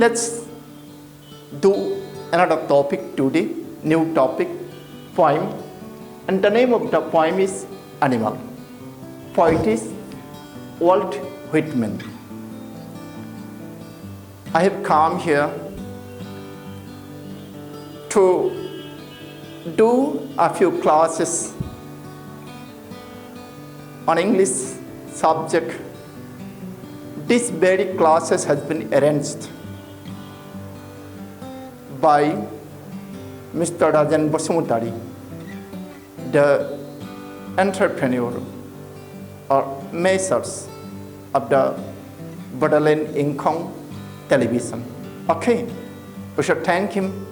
Let's do another topic today, new topic, poem. And the name of the poem is Animal. Poet is Walt Whitman. I have come here to do a few classes on English subject. This very classes has been arranged by Mr. Rajan Basumutari, the entrepreneur or makers of the Bodoland Engkhong television. Okay, we should thank him.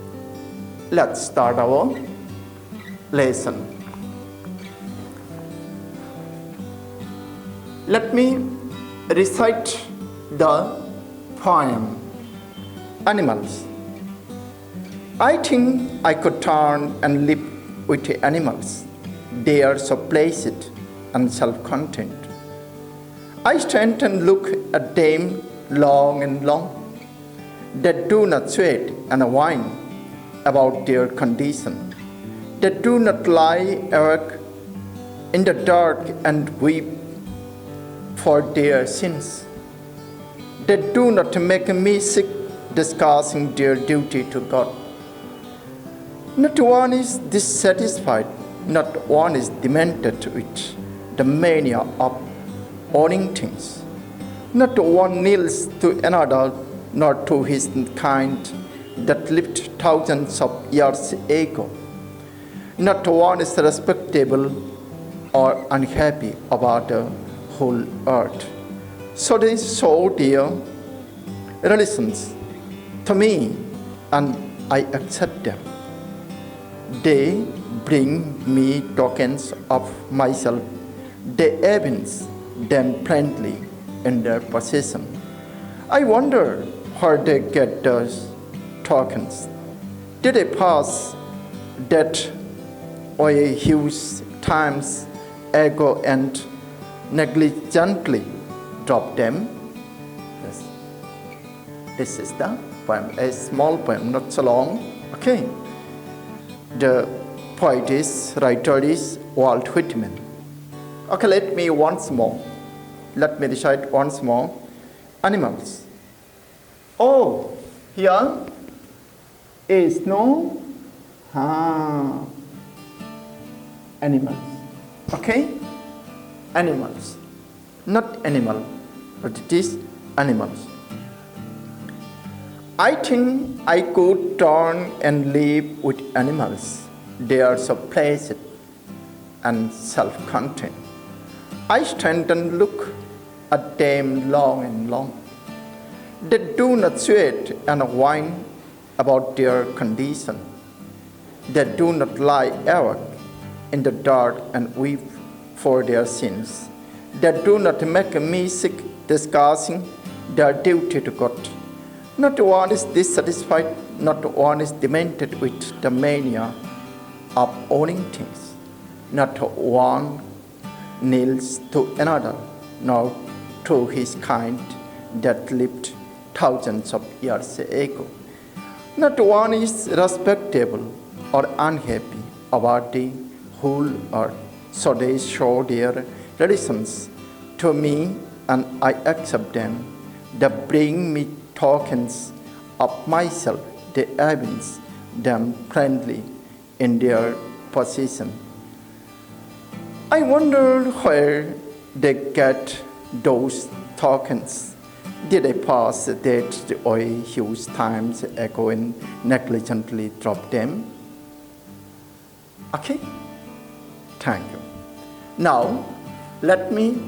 Let's start our lesson. Let me recite the poem Animals. I think I could turn and live with animals. They are so placid and self-content. I stand and look at them long and long. They do not sweat and whine about their condition. They do not lie awake in the dark and weep for their sins. They do not make me sick discussing their duty to God. Not one is dissatisfied, not one is demented with the mania of owning things. Not one kneels to another, nor to his kind that lived thousands of years ago. Not one is respectable or unhappy about the whole earth. So they show their relations to me, and I accept them. They bring me tokens of myself. They evince them plainly in their possession. I wonder where they get those tokens. Did they pass that way huge times ago and negligently drop them? Yes. This is the poem, a small poem, not so long. Okay. The poet is, writer is Walt Whitman. Okay, let me recite once more. Animals. Oh, here is no animals. Okay? Animals. Not animal, but it is animals. I think I could turn and live with animals. They are so placid and self-contained. I stand and look at them long and long. They do not sweat and whine about their condition. They do not lie awake in the dark and weep for their sins. They do not make me sick discussing their duty to God. Not one is dissatisfied, not one is demented with the mania of owning things. Not one kneels to another, nor to his kind that lived thousands of years ago. Not one is respectable or unhappy about the whole earth. So they show their relations to me, and I accept them. They bring me tokens of myself. They evince them plainly in their possession. I wonder where they get those tokens. Did they pass that way huge times ago and negligently drop them? Okay? Thank you. Now, let me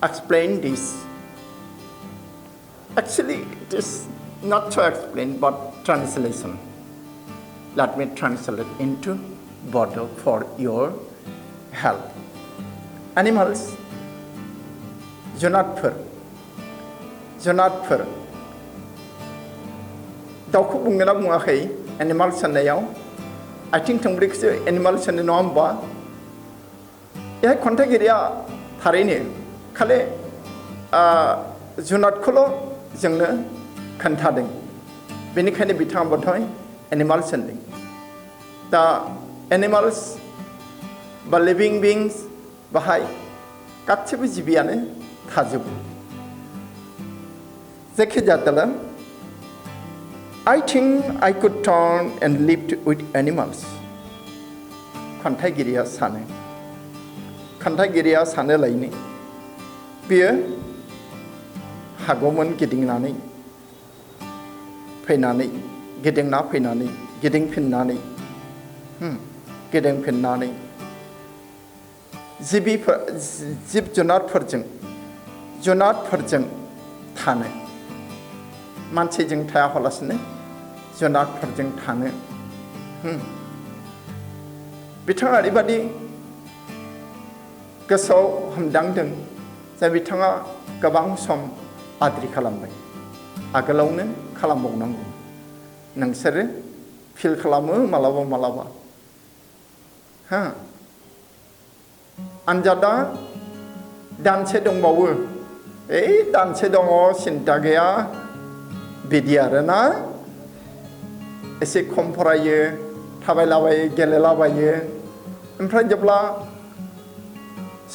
explain this. Actually, it is not to explain, but translation. Let me translate into Bodo for your help. Animals, जुनारफोर दाउखौ बुंगोन ना बुङाखै animal साननायाव आथिं थोंब्रैखौसो animal साननाय नङा होमबा बेहाय खन्थाइगिरिया थारैनो खालि जुनादखौल' जोंनो खोन्थादों बेनिखायनो बिथाङा बधय एनिमाल्स होनदों दा एनिमाल्स बा लिभिं बिंस बाहाय गासिबो जिबियानो थाजोबो जायखिजाया I think I could turn and live with animals खन्थाइगिरिया सानो लायनो बियो हागौमोन गिदिंना फैनानै गिदिंफिननानै जिब जुनारफोरजों थानो मानसिजों थायालासिनो जुनारफोरजों थानो बिथाङा ओरैबादि गोसोआव हमदांदों जे बिथाङा गोबां सम आद्रि खालामबाय आगोलावनो खालामबावनांगौ नोंसोरो फिल खालामो मालाबा आनजादा दानसे दंबावो दानसे दङ सिन्था गैया बिदि आरोना एसे खम फरायो थाबायलाबायो गेलेलाबायो ओमफ्राय जेब्ला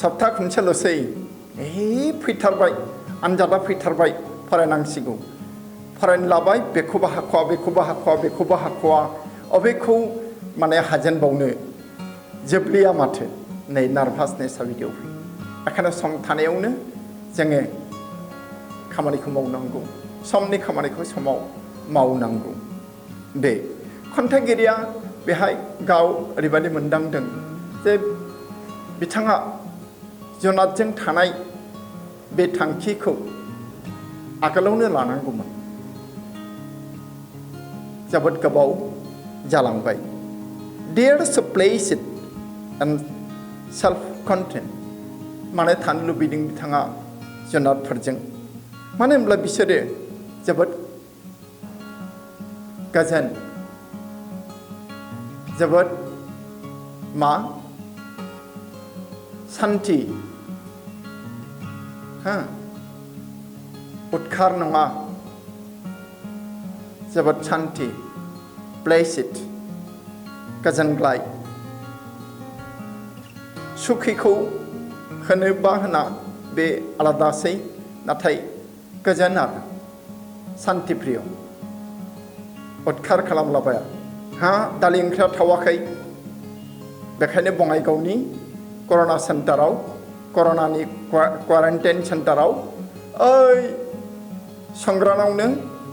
सप्ता खनसेल'सै फैथारबाय आनजादा फैथारबाय फरायनांसिगौ फरायनो लाबाय बेखौबो हाख'वा अबेखौ माने हाजेनबावनो जोबलिया माथो नै नार्भासनेसआ बिदियाव फैयो बेखायनो सम थानायावनो जोङो खामानिखौ मावनांगौ समनि खामानिखौ समाव मावनांगौ बे खन्थाइगिरिया बेहाय गाव ओरैबादि मोनदांदों जे बिथाङा जुनादजों थानाय बे थांखिखौ आगोलावनो लानांगौमोन जोबोद गोबाव जालांबाय There's a place it and self-content माने थानो लुबैदों बिथाङा जुनादफोरजों मानो होनब्ला बिसोरो जोबोद गोजोन जोबोद सान्थि उदखार नङा जोबोद सान्थि प्लेसिट गोजोनग्लाय सुखिखौ होनोबा होना बे आलादासै नाथाय गोजोन आरो सान्थि प्रिय उदखार खालामलाबाया दालि ओंख्रिया थावाखै बेखायनो बङाइगावनि कर'ना सेन्टाराव कर'नानि क्वारेन्टाइन सेन्टाराव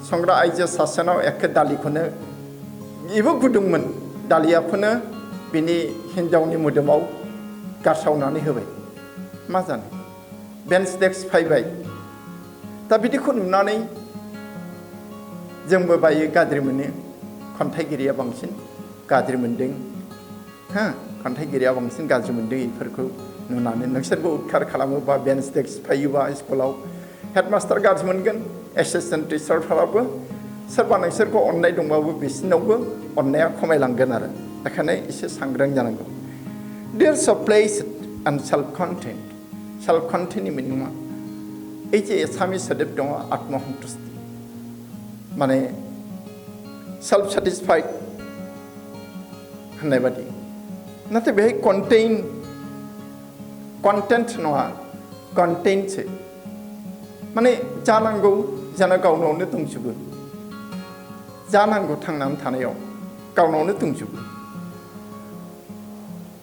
संग्रा आइजो सासेनाव एखे दालिखौनो बेबो गुदुंमोन दालियाखौनो बिनि हिन्जावनि मोदोमाव गारसावनानै होबाय मा जानो बेन्स डेस्क फैबाय दा बिदिखौ नुनानै जोंबो बायो गाज्रि मोनो खन्थाइगिरिया बांसिन गाज्रि मोनदों बेफोरखौ नुनानै नोंसोरबो उदखार खालामोबा बेन्स डेस्क फैयोबा स्कुलाव हेडमास्टार गाज्रि मोनगोन एसिस्टेन्ट टिचारफोराबो सोरबा नोंसोरखौ अननाय दंबाबो बिसोरनावबो अननाया खमायलांगोन आरो बेखायनो एसे सांग्रां जानांगौ There's a place and self-containनि मिनिङा এই যে एसामिस सोदोब दङ आत्मसन्तुष्टि माने सेल्फ सेटिसफाइड होननाय बादि नाथाय बेहाय कन्टेन्ट नङा कन्टेन्टसो माने जानांगौ जाना गावनावनो दंजोबो जानांगौ थांनानै थानायाव गावनावनो दंजोबो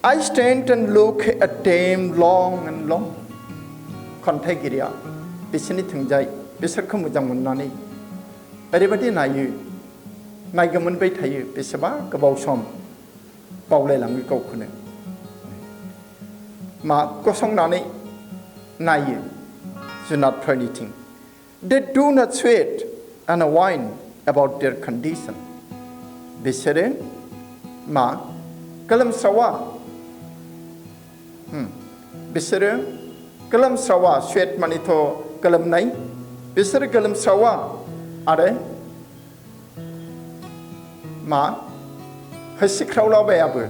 I stand and look at them long and long खन्थाइगिरिया बिसोरनि थोंजाय बिसोरखौ मोजां मोननानै ओरैबादि नायगोमोनबाय थायो बेसेबा गोबाव सम बावलायलाङो गावखौनो गसंनानै नायो जुनादफोरनिथिं They do not sweat and whine about their condition बिसोरो गोलोमस्रावा बिसोरो गोलोमस्रावा स्वेट मानेथ' गोलोमनाय बिसोरो गोलोमस्रावा आरो होसिख्रावलाबायाबो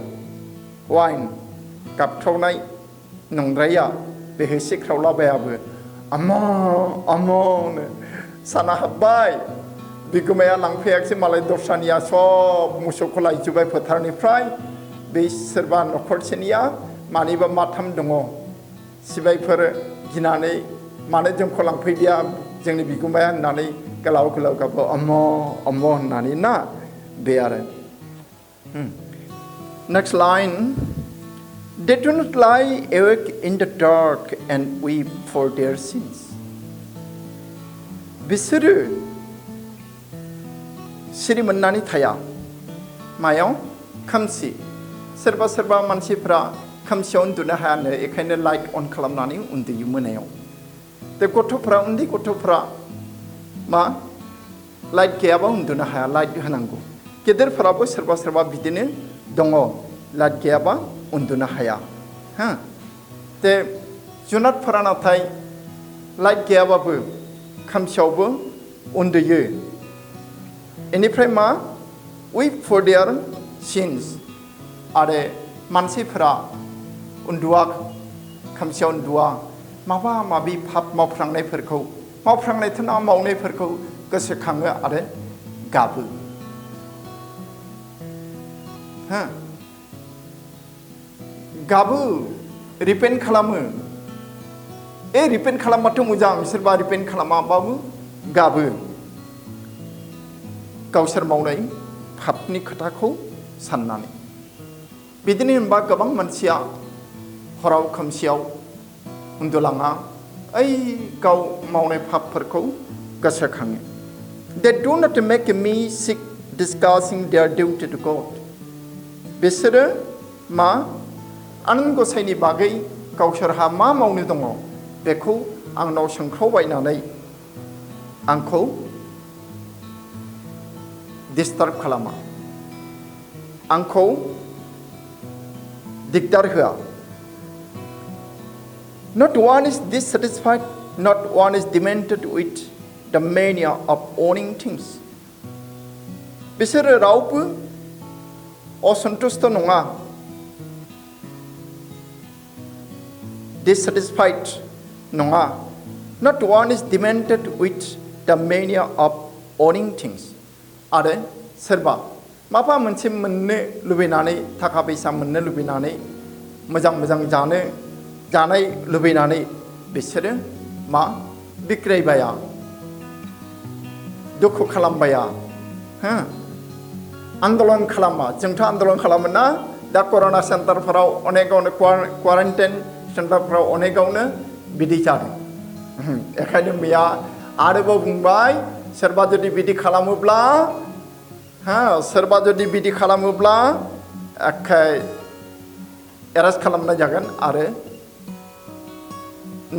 वाइन गाबख्रावनाय नंद्राया बे होसिख्रावलाबायाबो आमनो साना हाब्बाय बिगोमाया लांफैयाखिसै मालाय दस्रानिया सब मोसौखौ लायजोब्बाय फोथारनिफ्राय बे सोरबा न'खरसेनिया मानिबा माथाम दङ सिबायफोर गिनानै मानो जोंखौ लांफैदिया जोंनि बिगोमाया होननानै गोलाव गोलाव गाबो अम्म होननानै ना बे आरो next line they do not lie awake in the dark and weep for their sins बिसोरो सिरि मोननानै थाया मायाव खोमसि सोरबा सोरबा मानसिफ्रा खोमसियाव उन्दुनो हायानो बेखायनो लाइट अन खालामनानै उन्दुयो मोनायाव दा गथ'फ्रा उन्दै गथ'फ्रा मा लाइट गैयाबा उन्दुनो हाया लाइट होनांगौ गेदेरफोराबो सोरबा सोरबा बिदिनो दङ लाइट गैयाबा उन्दुनो हाया हा दे जुनारफोरा नाथाय लाइट गैयाबाबो खोमसियावबो उन्दुयो बेनिफ्राय मा weep for their sins आरो मानसिफोरा उन्दुआ खोमसियाव उन्दुआ माबा माबि पाप मावफ्रांनायथ' ना मावनायफोरखौ गोसोखाङो आरो गाबो हा गाबो रिपेन्ट खालामो रिपेन्ट खालामबाथ' मोजां सोरबा रिपेन्ट खालामाबाबो गाबो गावसोर मावनाय पापनि खोथाखौ साननानै बिदिनो होनबा गोबां मानसिया हराव खोमसियाव उन्दुलाङा गाव मावनाय पापफोरखौ गोसोखाङो they do not make me sick discussing their duty to God बिसोरो मा आनान गसाइनि बागै गावसोरहा मा मावनो दङ बेखौ आंनाव सोंख्रावबायनानै आंखौ डिस्टार्ब खालामा आंखौ दिगदार होआ not one is dissatisfied not one is demented with the mania of owning things बिसोरो रावबो असन्तुष्ट नङा dissatisfied नङा not one is demented with the mania of owning things आरो सोरबा माबा मोनसे मोननो लुबैनानै थाखा फैसा मोननो लुबैनानै मोजां मोजां जानाय लुबैनानै बिसोरो मा बिग्रायबाया दुखु खालामबाया हो आन्दलन खालामा जोंथ' आन्दलन खालामो ना दा कर'ना सेन्टारफोराव अनेकावनो क्वारेन्टाइन सेन्टारफोराव अनेकावनो बिदि जादों बेखायनो मैया आरोबाव बुंबाय सोरबा जुदि बिदि खालामोब्ला एरेस्ट खालामनाय जागोन आरो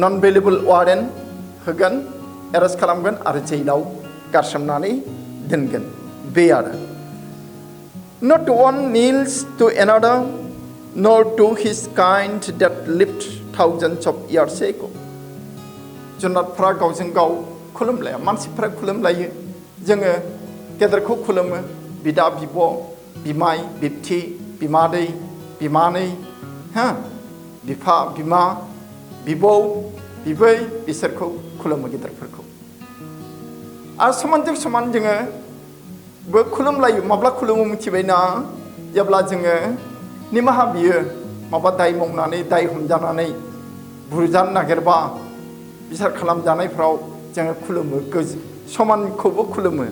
नन भेलेबल वारेन्ट होगोन एरेस्ट खालामगोन आरो जेइलाव गारसोमनानै दोनगोन बे आरो not one kneels to another nor to his kind that lived thousands of years ago जुनारफ्रा गावजों गाव खुलुमलाया मानसिफ्रा खुलुमलायो जोङो गेदेरखौ खुलुमो बिदा बिब' बिमाय बिबथि बिमादै बिमानै बिफा बिमा बिबौ बिबै बिसोरखौ खुलुमो गेदेरफोरखौ आरो समानजों समान जोङो बो खुलुमलायो माब्ला खुलुमो मिथिबायना जेब्ला जोङो निमाहा बियो माबा दाय मावनानै दाय हमजानानै बुजानो नागिरबा बिसार खालामजानायफ्राव जोङो खुलुमो समानखौबो खुलुमो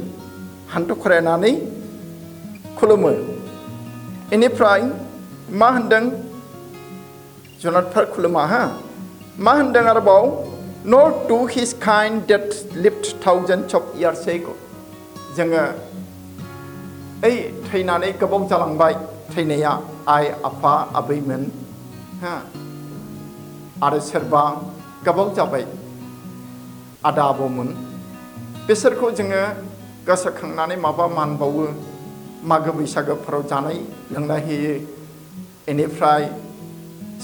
हान्थु खरायनानै खुलुमो बेनिफ्राय मा होनदों जुनारफोर खुलुमा मा होनदों आरोबाव nor to his kind that lived thousands of years ago जोङो थैनानै गोबाव जालांबाय थैनाया आइ आफा आबैमोन आरो सोरबा गोबाव जाबाय आदा आबौमोन बिसोरखौ जोङो गोसोखांनानै माबा मान बावो मागो बैसागोफोराव जानाय लोंनाय होयो बेनिफ्राय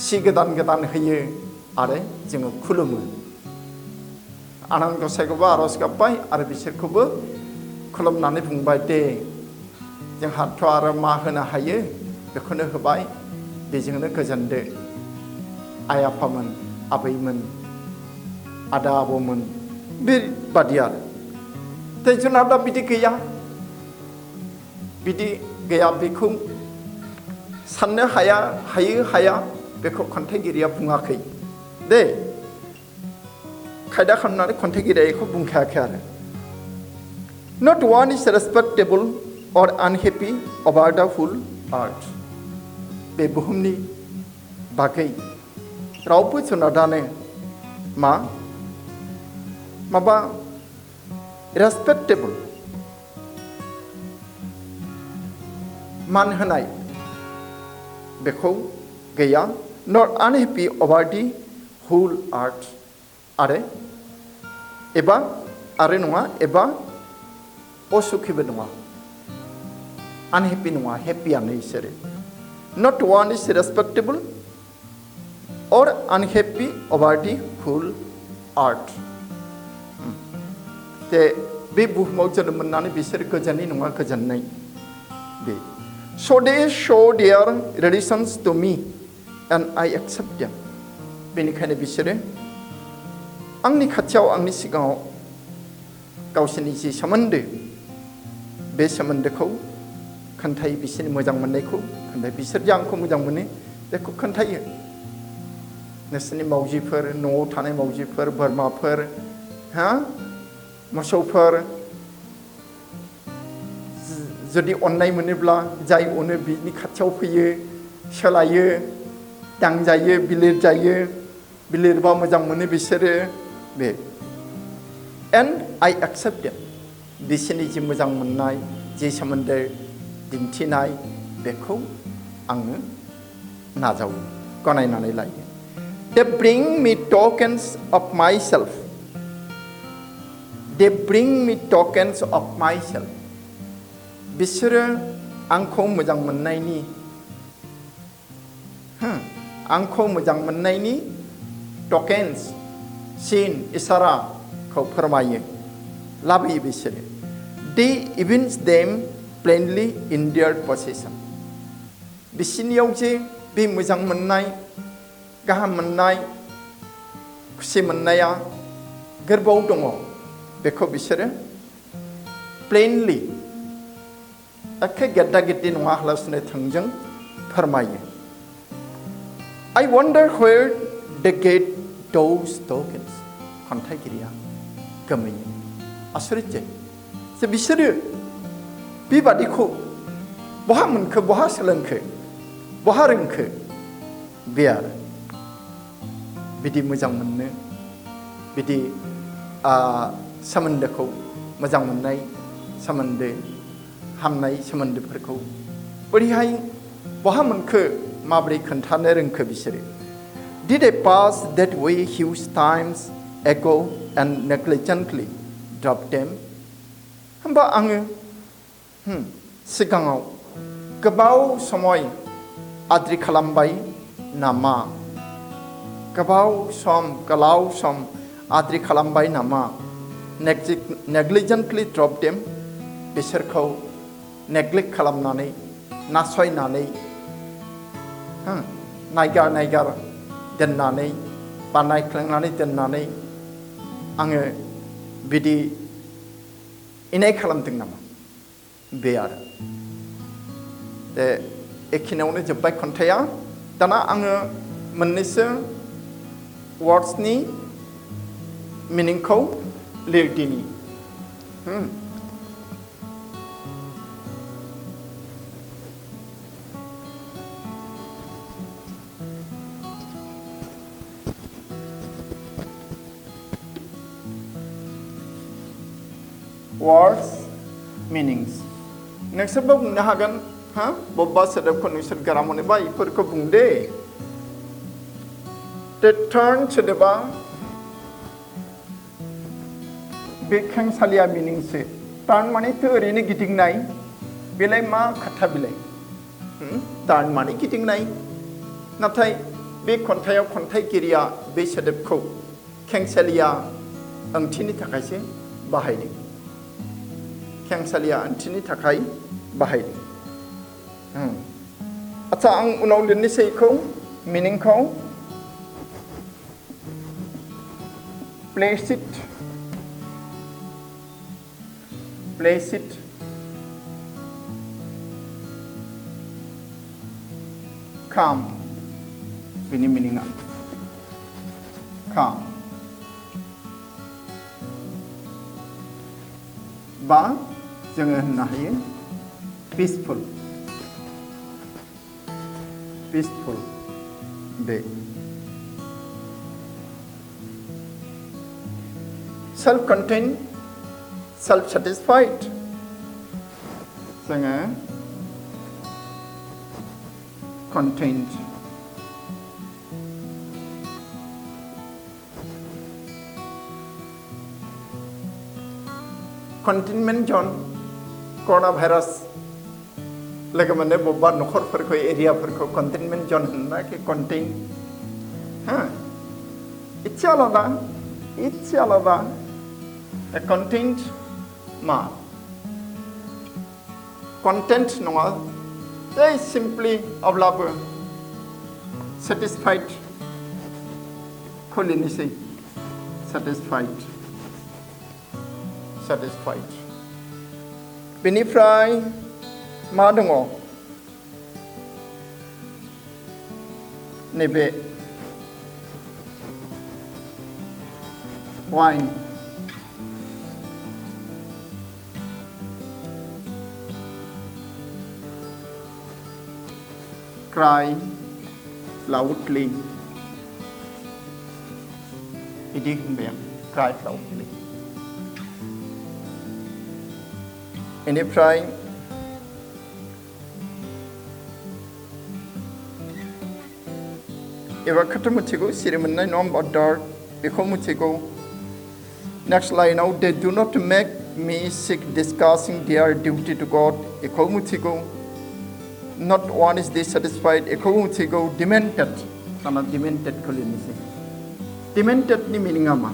सि गोदान गोदान होयो आरो जोङो खुलुमो आनान गसाइखौबो आरज गाबबाय आरो बिसोरखौबो खुलुमनानै बुंबाय दे जोंहाथ' आरो मा होनो हायो बेखौनो होबाय बेजोंनो गोजोनदो आइ आफामोन आबैमोन आदा आबौमोन बेबादि आरो दा जुनादा बिदि गैया बेखौ साननो हाया बेखौ खन्थाइगिरिया बुङाखै दे खायदा खालामनानै खन्थाइगिरिया बेखौ बुंखायाखै आरो not one is respectable or unhappy about the whole earth बे बुहुमनि बागै रावबो जुनादानो माबा respectable मान होनाय बेखौ गैया not unhappy over the whole earth आरो नङा एबा असुखिबो नङा unhappy नङा happyआनो इसोरो not one is respectable or unhappy over the whole earth बे बुहुमाव जोनोम मोननानै बिसोर गोजोननाय नङा गोजोननाय बे so they show their relations to me and I accept them बेनिखायनो बिसोरो आंनि खाथियाव आंनि सिगाङाव गावसोरनि जि सोमोन्दो बे सोमोन्दोखौ खोन्थायो बिसोरनि मोजां मोननायखौ खोन्थायो बिसोर जे आंखौ मोजां मोनो बेखौ खोन्थायो नोंसोरनि मावजिफोर न'आव थानाय मावजिफोर बोरमाफोर मोसौफोर जुदि अननाय मोनोब्ला जाय अनो बिनि खाथियाव फैयो सोलायो दांजायो बिलिरजायो बिलिरबा मोजां मोनो बिसोरो बे and I accept them बिसोरनि जि मोजां मोननाय जि सोमोन्दो दिन्थिनाय बेखौ आङो नाजावो गनायनानै लायो they bring me tokens of myself बिसोरो आंखौ मोजां मोननायनि tokens सिन इसाराखौ फोरमायो लाबोयो बिसोरो they evince them plainly in their possession बिसोरनियाव जे बे मोजां मोननाय गाहाम मोननाय खुसि मोननाया गोरबोआव दङ बेखौ बिसोरो प्लेनलि एखे गेद्दा गेद्दि नङा हलासिनो थोंजों फोरमायो I wonder where they get those tokens खन्थाइगिरिया गोमोयो आसरित जायो जे बिसोरो बेबादिखौ बहा मोनखो बहा सोलोंखो बहा रोंखो बे आरो बिदि मोजां मोननो बिदि सोमोन्दोखौ मोजां मोननाय सोमोन्दो हामनाय सोमोन्दोफोरखौ बोरैहाय बहा मोनखो माबोरै खोन्थानो रोंखो बिसोरो Did they pass that way huge times ago and negligently drop them? होमबा आङो सिगाङाव गोबाव समय आद्रि खालामबाय नामा गोलाव सम आद्रि खालामबाय नामा negligently drop them बिसोरखौ नेग्लेक्ट खालामनानै नासयनानै नायगार दोननानै बा नायख्लेंनानै दोननानै आङो बिदि इनाय खालामदों नामा बे आरो एखिनियावनो जोब्बाय खन्थाइया दाना आङो मोननैसो वर्ड्सनि मिनिंखौ लिरदिनि words meanings नोंसोरबो बुंनो हागोन बबेबा सोदोबखौ नोंसोर गोरा मोनोबा बेफोरखौ बुंदे turn सोदोबा बे खेंसालिया मिनिंसो turn मानेथ' ओरैनो गिदिंनाय बेलाय मा खोथा बिलाय turn माने गिदिंनाय नाथाय बे खन्थाइयाव खन्थाइगिरिया बे सोदोबखौ खेंसालिया ओंथिनि थाखायसो बाहायदों खेंसालिया ओंथिनि थाखाय बाहायदों आच्छा आं उनाव लिरनोसै बेखौ मिनिंखौ place it place it calm bini meaning calm ba जोङो होननो हायो peaceful day self-contained self-satisfied जोङो contained containment zone coronavirus लोगो मोननो बबेबा न'खरफोरखौ एरियाफोरखौ containment zone होनना कि contain इसे आलादा a contained मा content नङा they simply अब्लाबो satisfied खुलिनोसै satisfied बेनिफ्राय मा दङ नैबे wine cry loudly बिदि होनबाय आं cry loudly बेनिफ्राय एबारखौथ' मिथिगौ सिरि मोननाय नङा होमबा dark बेखौ मिथिगौ next लाइनाव they do not make me sick discussing their duty to God बेखौ मिथिगौ not one is dissatisfied बेखौ मिथिगौ demented दाना demented खौ लिरनोसै demented नि मिनिङा मा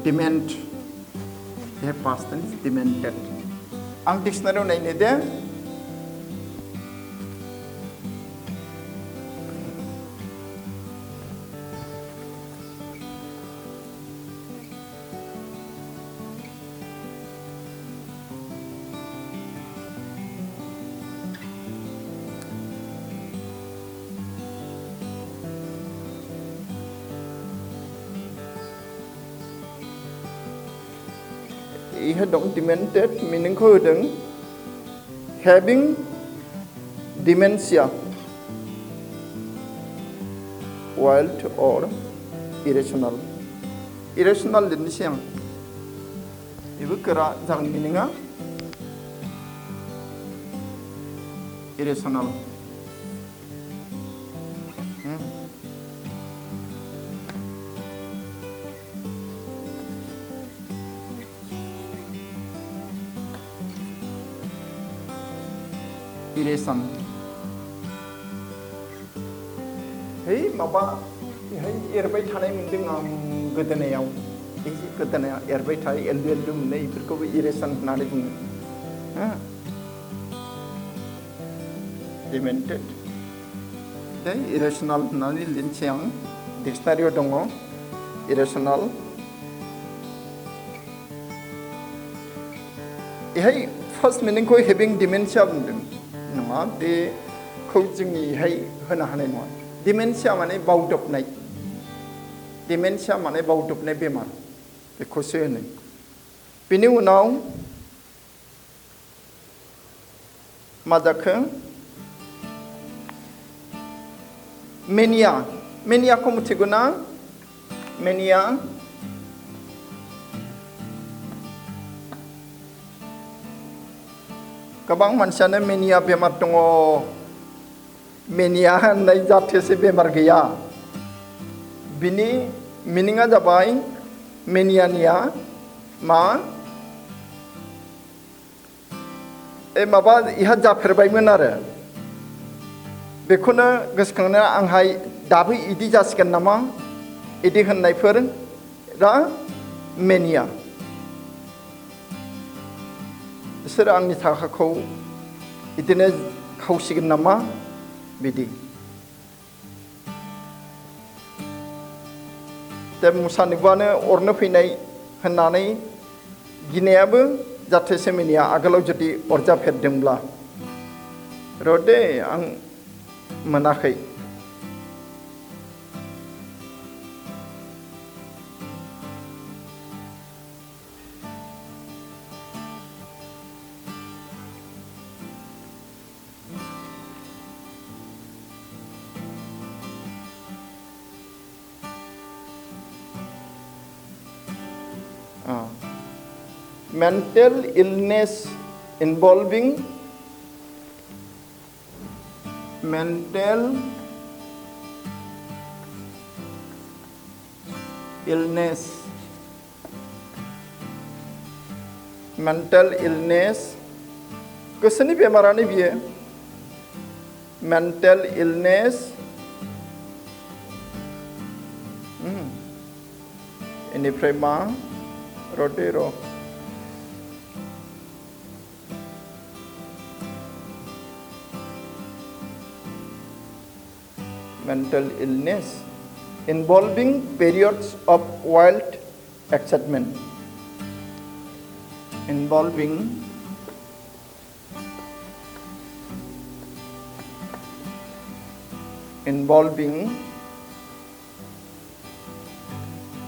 dement they past tense demented आं डिक्सनारियाव नायनो दे इहा दं demented मिनिंखौ होदों having dementia wild or irrational लिरनोसै आं बेबो गोरा जागोन मिनिङा irrational irration है माबा है एरबाय थानाय मोनदों आं गोदोनायाव एसे गोदोनाया एरबाय थायो एलदु मोननाय बेफोरखौबो irration होननानै बुङो demented दे irrational होननानै लिरनोसै आं डिक्सनारियाव दङ irrational बेहाय फार्स्ट मिनिंखौ having dementia बुंदों नङा बेखौ जोंनिहाय होनो हानाय नङा dementia माने बावदबनाय dementia माने बावदबनाय बेमार बेखौसो होनो बेनि उनाव मा जाखो मेनियाखौ मिथिगौ ना मेनिया गोबां मानसियानो मेनिया बेमार दङ मेनिया होननाय जाथोसे बेमार गैया बिनि मिनिङा जाबाय मेनियानिया मा माबा इहा जाफेरबायमोन आरो बेखौनो गोसोखांनाया आंहा दाबो इदि जासिगोन नामा इदि होननायफोर दा मेनिया बिसोर आंनि थाखाखौ बिदिनो खावसिगोन नामा बिदि दा मुसा नुबानो अरनो फैनाय होननानै गिनायाबो जाथोसे मिनिया आगोलाव जुदि अरजाफेरदोंब्ला रदे आं मोनाखै mental illness involving mental illness गोसोनि बेमारानो बियो mental illness इनिफ्राय मा रदे र' mental illness involving periods of wild excitement involving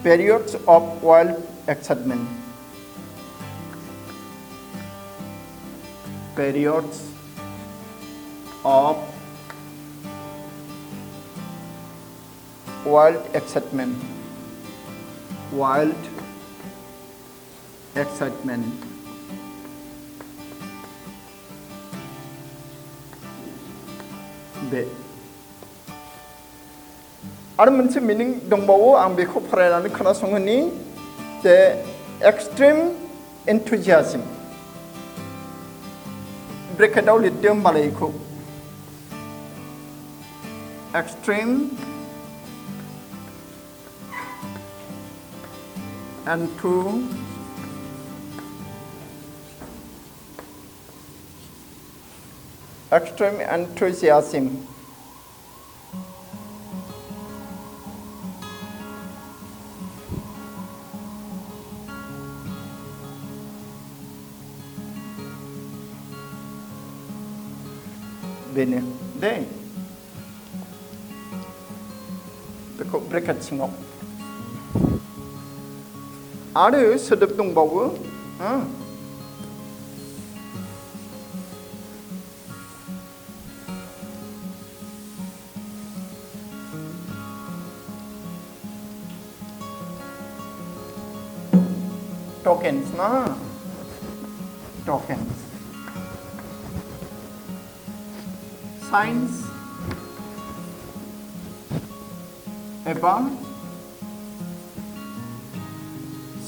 periods of wild excitement periods of wild excitement बे आरो मोनसे मिनिं दंबावो आं बेखौ फरायनानै खोनासंहोनि जे एक्सट्रिम एन्थुजियाजम ब्रेकेटआव लिरदो होमबालाय बेखौ एक्सट्रिम extreme enthusiasm बेनो दे बेखौ ब्रेकेट सिङाव आरो सोदोब दंबावो tokens ना tokens signs एबा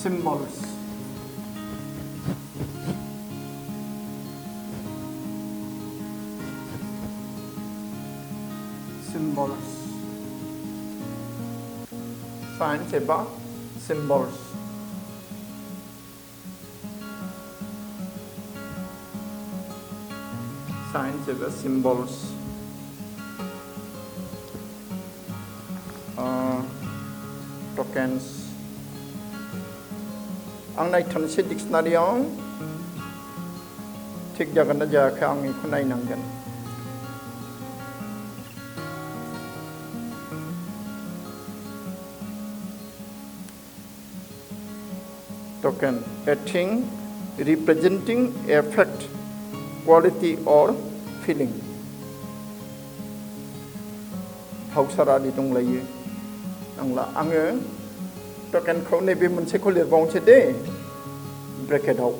symbols signs एबा symbols signs एबा symbols tokens आं नायथारनोसै डिक्सनारियाव थिग जागोन ना जायाखै आं बेखौ नायनांगोन token a thing representing a fact quality or feeling भावसारानि दंलायो आंला आङो टकेनखौ नैबे मोनसेखौ लिरबावनोसै दे ब्रेकेटआव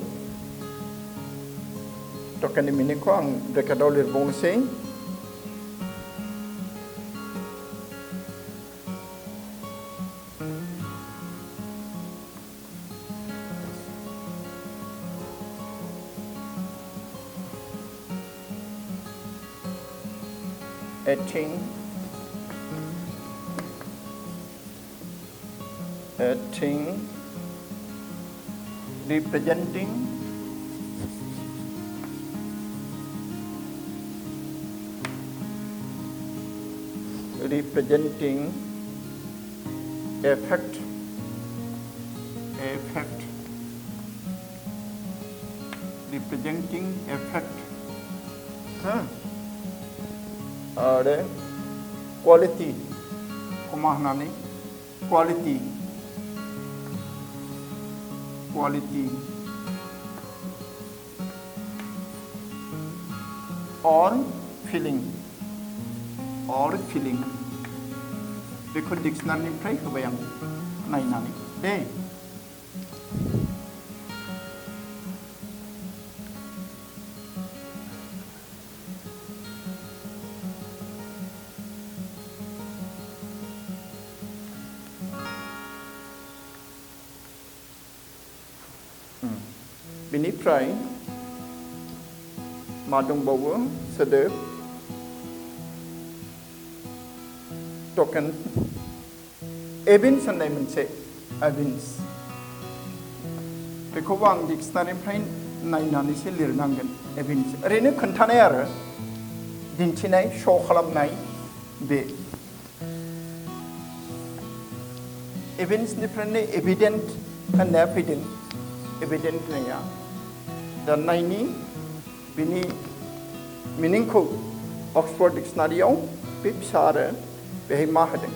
टकेननि मिनिंखौ आं ब्रेकेटआव लिरबावनोसै a thing representing a fact representing effect. आरो quality कमा होनानै quality or feeling बेखौ डिक्सनारिनिफ्राय होबाय आं नायनानै दे बिनिफ्राय मा दंबावो सोदोब टकेन एभिन्स होननाय मोनसे एभिन्स बेखौबो आं डिक्सनारिनिफ्राय नायनानैसो लिरनांगोन एभिन्स ओरैनो खोन्थानाय आरो दिन्थिनाय श' खालामनाय बे एभिन्सनिफ्रायनो एभिडेन्ट होननाया फैदों एभिडेन्ट होननाया दा नायनि बिनि मिनिंखौ अक्सफर्ड डिक्सनारियाव बे फिसा आरो बेहाय मा होदों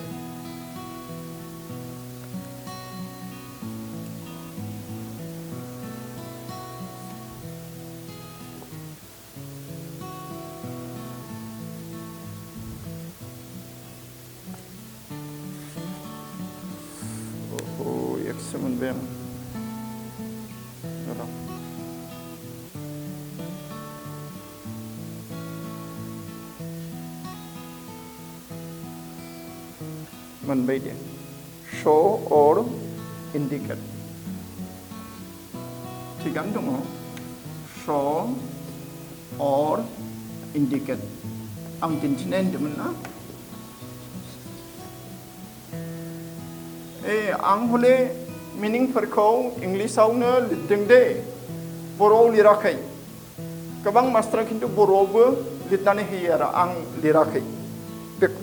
एकसो मोनबाय आं मोनबाय दे शो और इन्डिकेट थिगानो दङ शो और इन्डिकेट आं दिन्थिनाय होन्दोंमोन ना आं हले मिनिंफोरखौ इंलिसावनो लिरदों दे बर'आव लिराखै गोबां मास्टारा खिन्थु बर'आवबो लिरनानै होयो आरो आं लिराखै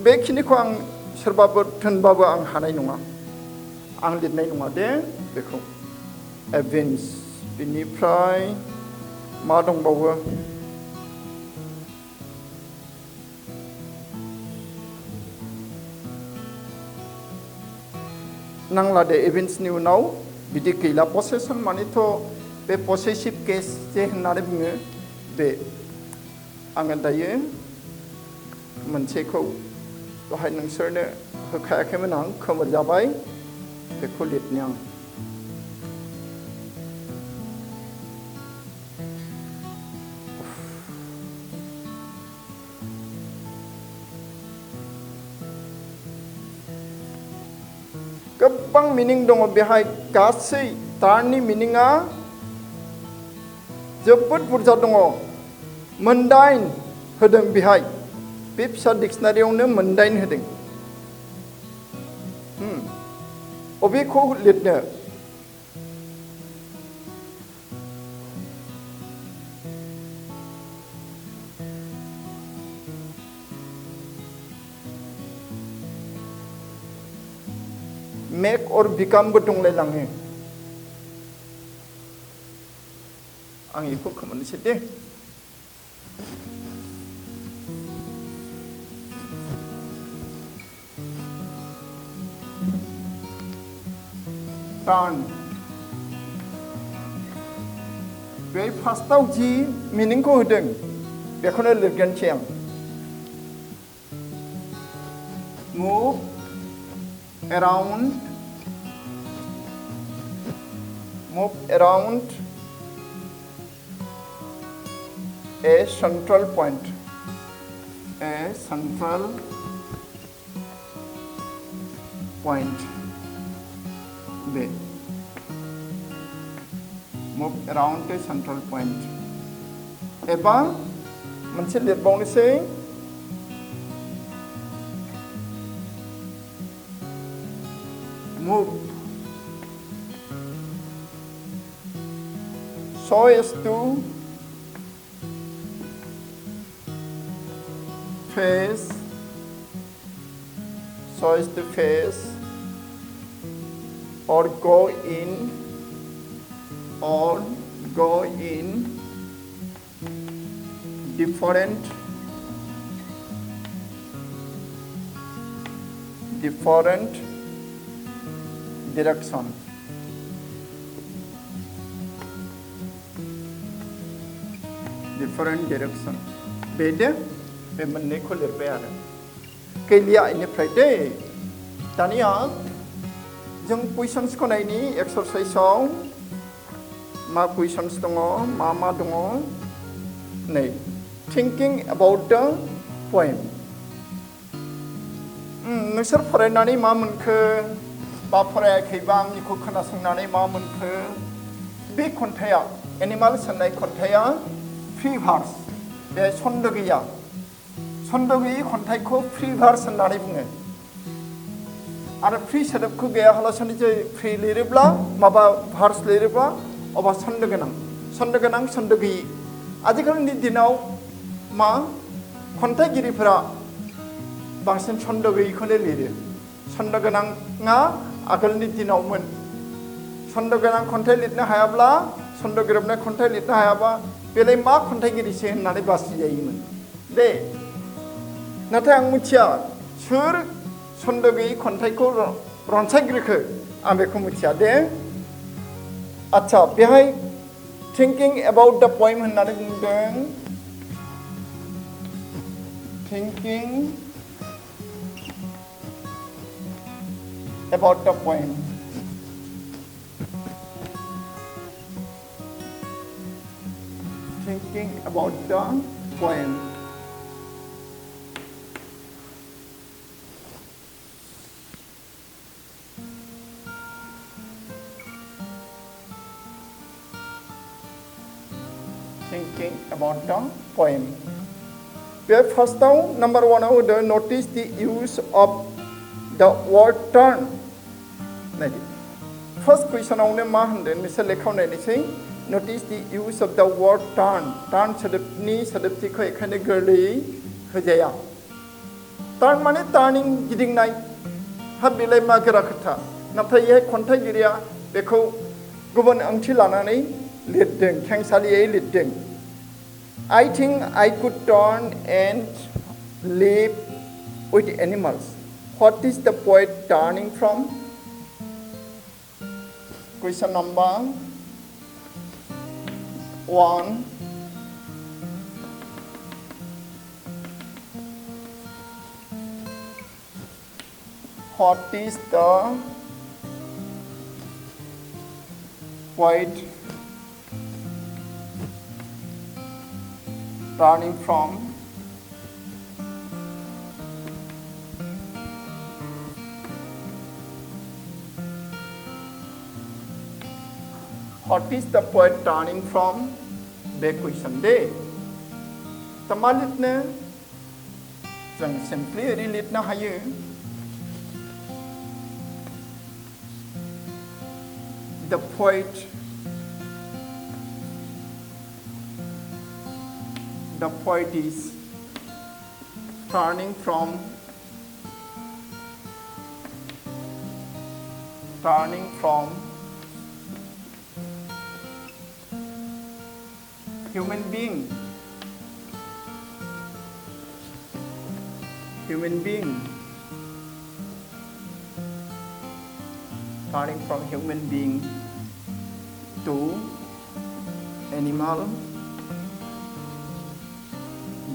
बेखिनिखौ आं सोरबाबो थोनबाबो आं हानाय नङा आं लिरनाय नङा दे बेखौ एभिन्स बिनिफ्राय मा दंबावो नांला दे एभिन्सनि उनाव बिदि गैला पसेसन मानेथ' बे पसेसिभ केस जे होननानै बुङो बे आङो दायो मोनसेखौ दहाय नोंसोरनो होखायाखैमोन आं खोमोर जाबाय बेखौ लिरनि आं गोबां मिनिं दङ बेहाय गासै टार्ननि मिनिङा जोबोद बुरजा दङ मोनदाइन होदों बेहाय बे फिसा डिक्सनारियावनो मोनदाइन होदों अबेखौ लिरनो मेक और बिकामबो दंलायलाङो आं बेखौ खोमोरनोसै दे टार्न बे फार्स्टआव जि मिनिंखौ होदों बेखौनो लिरगोनसै आं move around a central point बे move around a central point एबा मोनसे लिरबावनोसै move so as to face or go in different direction. Different direction. Beda, memang neko lerbayar. Kelia ini Friday. Tania, jeng questions ko na ini exercise song. Ma questions dongo, mama dongo. Nei, thinking about the poem. Nusir farainani ma monkho ba farayakhै bang iku खोनासंनानै ma monkho बे खन्थाइया एनिमाल्स होननाय खन्थाइया free verse बे छन्द गैया छन्द गैयि खन्थाइखौ फ्री भार्स होननानै बुङो आरो फ्री सोदोबखौ गैयालासेनो जे फ्री लिरोब्ला माबा भार्स लिरोब्ला अबा छन्द गोनां छन्द गैयि आजिखालिनि दिनाव मा खन्थाइगिरिफोरा बांसिन छन्द गैयिखौनो लिरो छन्द गोनाङा आगोलनि दिनावमोन छन्द गोनां खन्थाइ लिरनो हायाब्ला छन्द गोरोबनाय खन्थाइ लिरनो हायाबा बेलाय मा खन्थाइगिरिसो होननानै बासिजायोमोन दे नाथाय आं मिथिया सोर छन्द गैयि खन्थाइखौ रनसायग्रोखो आं बेखौ मिथिया दे आच्छा बेहाय थिंकिं एबाउट द पएम होननानै बुंदों thinking about the poem. Thinking about the poem. Thinking about the poem. Where first down, number one, I would notice the use of the word turn. First question only ma honden misal lekhaw nainisi notice the use of the word turn sadapni sadaptikho ekhane gorlei hojaya turn mane turning gidingnai ha belai ma gora khatha nathai ye khonthagiriya bekho gubun oंथि लानानै लिरदों खेंसालियै लिरदों I think I could turn and live with animals. What is the poet turning from? Question number 1. What is the poet turning from? What is the poet turning from? Big question day. Tamalitne jang simply relate na hayu. The poet is turning from human being turning from human being to animal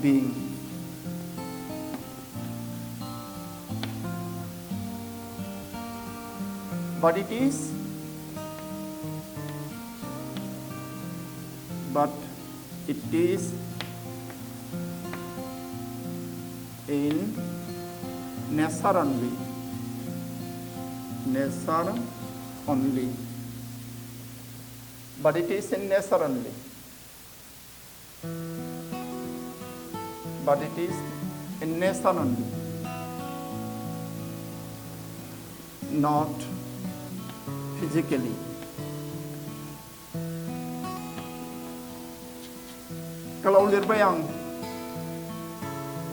being. But it is in nature only. But it is in nature only. But it is in nature only. Not physically. Kalau lirbay ang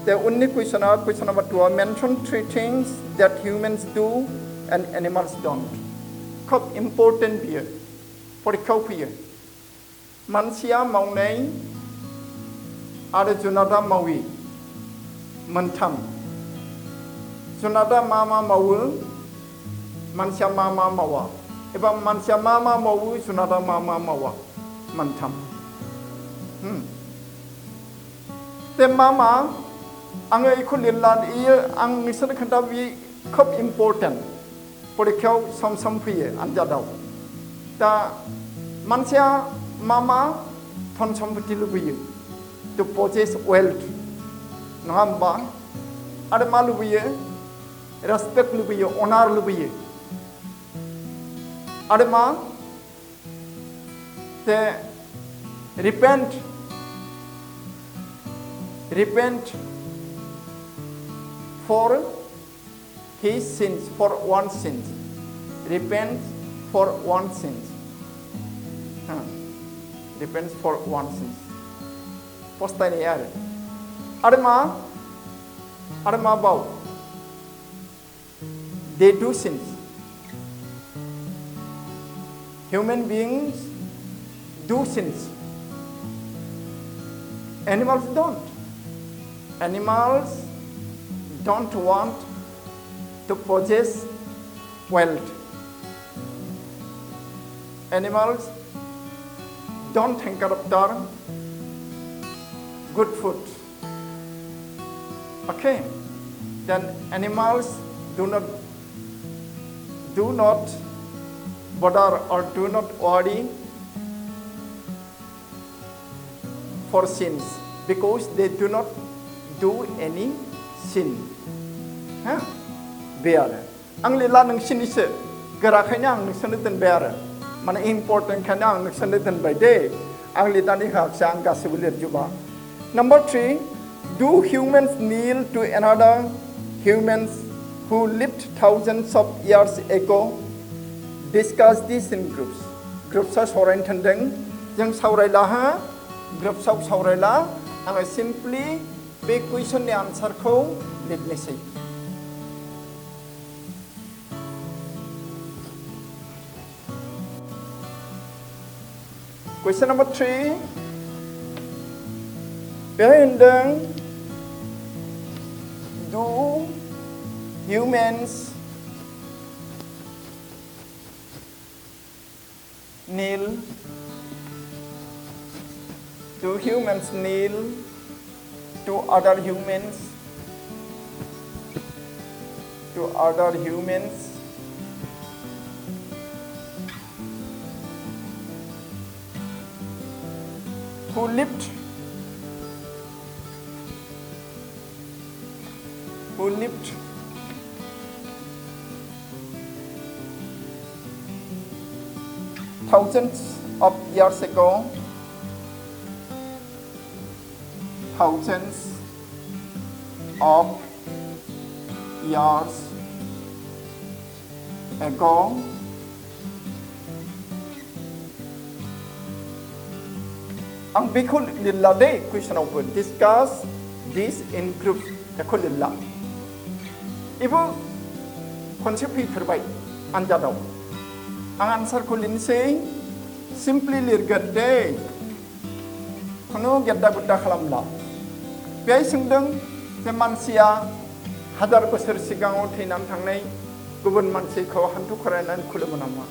the only question number 2 mention 3 things that humans do and animals don't. खोब important बियो फरिखायाव फैयो मानसिया मावनाय आरो जुनादा मावि मोनथाम जुनादा मा मावो मानसिया मा मावा एबा मानसिया मा मावो जुनादा मा मावा मोनथाम ते मा आङो इखौ लिरला इयो आं नोंसोरनो खोन्था बे खोब इम्पर्टेन्ट परिखायाव सम सम फैयो आनजादाव दा मानसिया मा धन सम्पति लुबैयो टु पजेस वेल्थ नङा होमबा आरो मा लुबैयो रेसपेक्ट लुबैयो अनार लुबैयो आरो मा ते repent for his sins for one sins repent for one sins repent for one sins पस्तायनाय आरो मा बाव they do sins human beings do sins animals don't want to possess wealth animals don't hanker after good food okay then animals do not bother or do not worry for sins because they do not do any sin बे आरो आं लिरला नोंसिनिसो गोराखायनो आं नोंसोरनो दोनबाय आरो माने इम्पर्टेन्टखायनो आं नोंसोरनो दोनबाय दे आं लिरनानै होआखिसै आं गासैबो लिरजोबा Number 3 do humans kneel to another humans who lived thousands of years ago discuss this in groups सावरायनो थोनदों जों सावरायला ग्रुप्सआव सावरायला आङो सिम्पलि बे कुइसननि आन्सारखौ लिरनोसै Question number 3 बेहाय होनदों do humans kneel to other humans who lived thousands of years ago आं बेखौ लिरला दे कुइसनावबो discuss this in groups बेखौ लिरला इबो खनसे फैफेरबाय आनजादाव आं आन्सारखौ लिरनोसै सिम्पलि लिरगोन दे खुनु गेद्दा गुद्दा खालामला बेहाय सोंदों जे मानसिया 1000 बोसोर सिगाङाव थैनानै थांनाय गुबुन मानसिखौ हान्थु खरायनानै खुलुमो नामा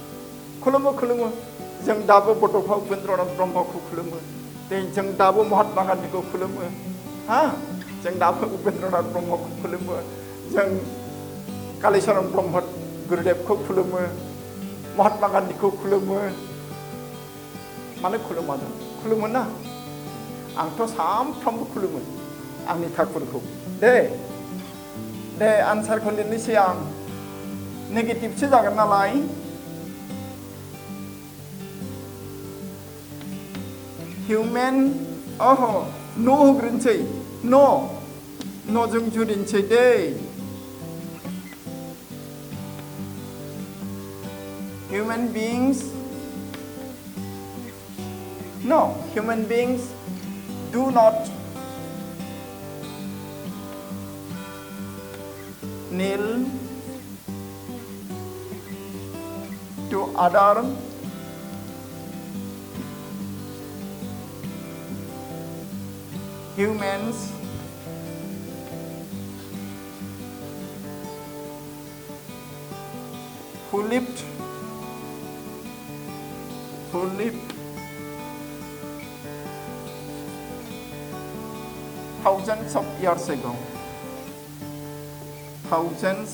खुलुमो जों दाबो बड'फा उपेन्द्रनाथ ब्रह्मखौ खुलुमो जों दाबो महात्मा गान्धीखौ खुलुमो जों दाबो उपेन्द्रनाथ ब्रह्मखौ खुलुमो जों कालीचरण ब्रह्म गुरुदेवखौ खुलुमो महात्मा गान्धीखौ खुलुमो मानो खुलुमो ना आंथ' सामफ्रामबो खुलुमो आंनि ठाकुरखौ दे आन्सारखौ लिरनोसै आं नेगेटिभसो जागोन नालाय human no होग्रोनोसै न'जों जुरिनोसै Day human beings do not kneel to other humans who lived thousands of years ago. Thousands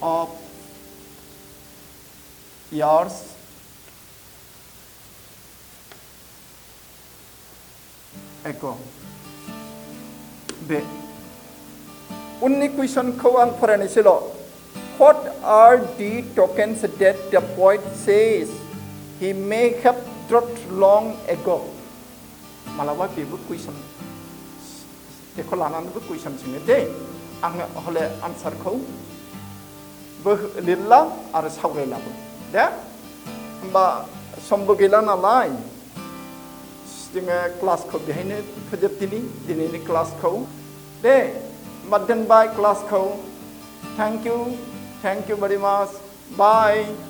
of years ago. बे उननि कुइसनखौ आं फरायनोसैल'. What are the tokens that the poet says he may have dropped long ago? मालाबा बेबो कुइसन बेखौ लानानैबो कुइसन सोङो दे. आङो हले आन्सारखौ बो लिरला आरो सावरायलाबो दे. होमबा समबो गैला नालाय जोङो क्लासखौ बेहायनो फोजोबदिनि दिनैनि क्लासखौ दे. होमबा दोनबाय क्लासखौ. Thank you very much. Bye.